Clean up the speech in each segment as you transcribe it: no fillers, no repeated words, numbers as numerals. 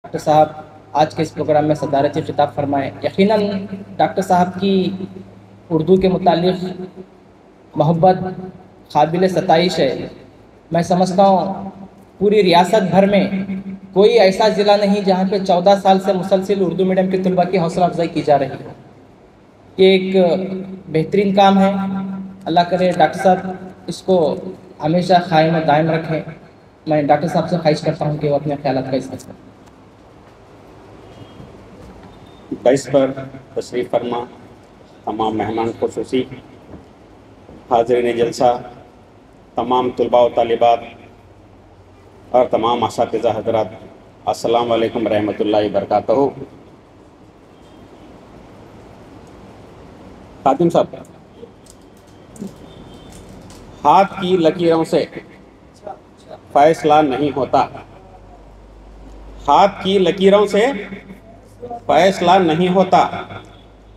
Doctor صاحب آج کے اس پروگرام میں صدارتی خطاب فرمائیں۔ یقیناً ڈاکٹر صاحب کی اردو کے متعلق محبت قابل ستائش ہے۔ میں سمجھتا ہوں پوری ریاست بھر میں کوئی ایسا ضلع نہیں جہاں پہ 14 سال سے مسلسل اردو میڈیم کے طلباء کی حوصلہ افزائی کی جا رہی ہو۔ یہ ایک بہترین کام ہے۔ اللہ کرے ڈاکٹر صاحب اس کو ہمیشہ قائم و دائم رکھیں۔ میں ڈاکٹر صاحب سے خواہش کرتا ہوں کہ وہ اپنے خیالات کا اظہار کریں۔ بائس پر تشریف فرما تمام مہمان خصوصی، حاضرین جلسہ، تمام طلباء و طالبات اور تمام اساتذہ حضرات، السلام علیکم ورحمۃ اللہ وبرکاتہ۔ خادم صاحب، ہاتھ کی لکیروں سے فیصلہ نہیں ہوتا، ہاتھ کی لکیروں سے فیصلہ نہیں ہوتا،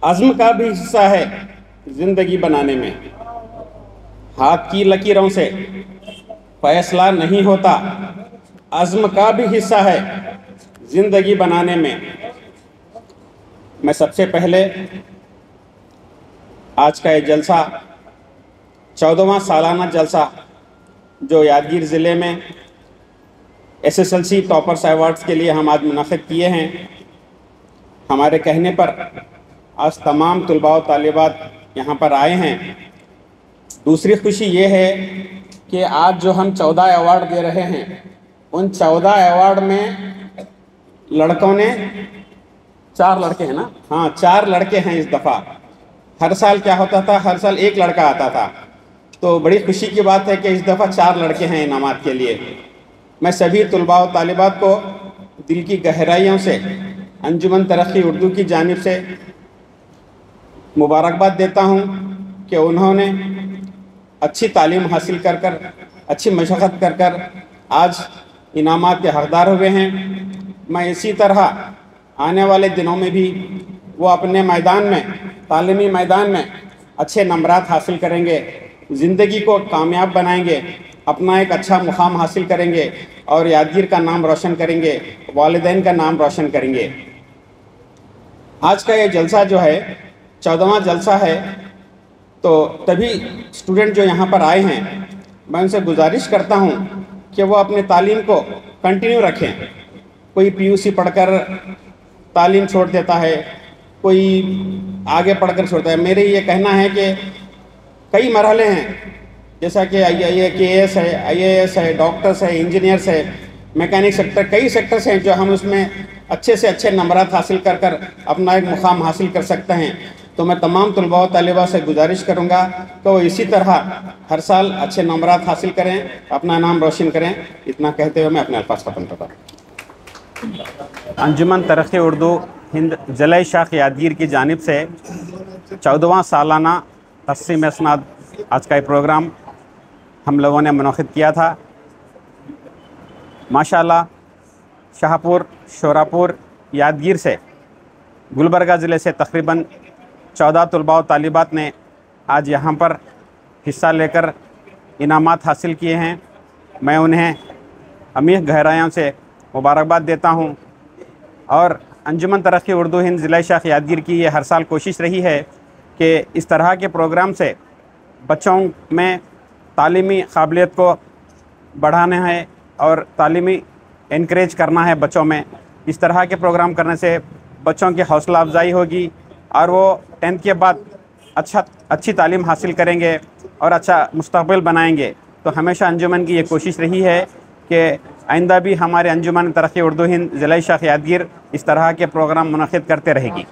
عزم کا بھی حصہ ہے زندگی بنانے میں۔ ہاتھ کی لکیروں سے فیصلہ نہیں ہوتا، عزم کا بھی حصہ ہے زندگی بنانے میں۔ میں سب سے پہلے آج کا یہ جلسہ 14واں سالانہ جلسہ جو یادگیر ضلع میں SSLC ٹاپرز ایوارڈز کے لیے ہم آج منعقد کیے ہیں، ہمارے کہنے پر آج تمام طلباء و طالبات یہاں پر آئے ہیں۔ دوسری خوشی یہ ہے کہ آج جو ہم 14 ایوارڈ دے رہے ہیں، ان 14 ایوارڈ میں لڑکوں نے 4 لڑکے ہیں نا؟ ہاں، 4 لڑکے ہیں اس دفعہ۔ ہر سال کیا ہوتا تھا؟ ہر سال 1 لڑکا آتا تھا۔ تو بڑی خوشی کی بات ہے کہ اس دفعہ 4 لڑکے ہیں انعامات کے لیے۔ میں سبھی طلباء و طالبات کو دل کی گہرائیوں سے انجمن ترقی اردو کی جانب سے مبارکباد دیتا ہوں کہ انہوں نے اچھی تعلیم حاصل کر کر، اچھی مشقت کر کر آج انعامات کے حقدار ہوئے ہیں۔ میں اسی طرح آنے والے دنوں میں بھی وہ اپنے میدان میں، تعلیمی میدان میں اچھے نمبرات حاصل کریں گے، زندگی کو کامیاب بنائیں گے، اپنا ایک اچھا مقام حاصل کریں گے اور یادگیر کا نام روشن کریں گے، والدین کا نام روشن کریں گے۔ آج کا یہ جلسہ جو ہے 14واں جلسہ ہے، تو تبھی اسٹوڈنٹ جو یہاں پر آئے ہیں، میں ان سے گزارش کرتا ہوں کہ وہ اپنے تعلیم کو کنٹینیو رکھیں۔ کوئی PUC پڑھ کر تعلیم چھوڑ دیتا ہے، کوئی آگے پڑھ کر چھوڑتا ہے۔ میرے یہ کہنا ہے کہ کئی مرحلے ہیں، جیسا کہ KS ہے، IAS ہے، ڈاکٹرس ہے، انجینئرس ہے، میکینک سیکٹر، کئی سیکٹرس ہیں جو ہم اس میں اچھے سے اچھے نمبرات حاصل کر کر اپنا ایک مقام حاصل کر سکتے ہیں۔ تو میں تمام طلباء و طالبات سے گزارش کروں گا کہ وہ اسی طرح ہر سال اچھے نمبرات حاصل کریں، اپنا نام روشن کریں۔ اتنا کہتے ہوئے میں اپنے الفاظ ختم کرتا ہوں۔ انجمن ترقی اردو ہند ضلع شاخ یادگیر کی جانب سے 14واں سالانہ تقسیم اسناد آج کا یہ پروگرام ہم لوگوں نے منعقد کیا تھا۔ ماشاءاللہ شاہپور، شوراپور، یادگیر سے، گلبرگہ ضلع سے تقریباً 14 طلباء و طالبات نے آج یہاں پر حصہ لے کر انعامات حاصل کیے ہیں۔ میں انہیں عمیق گہرائیوں سے مبارکباد دیتا ہوں، اور انجمن ترقی اردو ہند ضلع شاخ یادگیر کی یہ ہر سال کوشش رہی ہے کہ اس طرح کے پروگرام سے بچوں میں تعلیمی قابلیت کو بڑھانا ہے اور تعلیمی انکریج کرنا ہے بچوں میں۔ اس طرح کے پروگرام کرنے سے بچوں کی حوصلہ افزائی ہوگی اور وہ 10th کے بعد اچھی تعلیم حاصل کریں گے اور اچھا مستقبل بنائیں گے۔ تو ہمیشہ انجمن کی یہ کوشش رہی ہے کہ آئندہ بھی ہمارے انجمن ترقی اردو ہند ضلع شاخ یادگیر اس طرح کے پروگرام منعقد کرتے رہے گی۔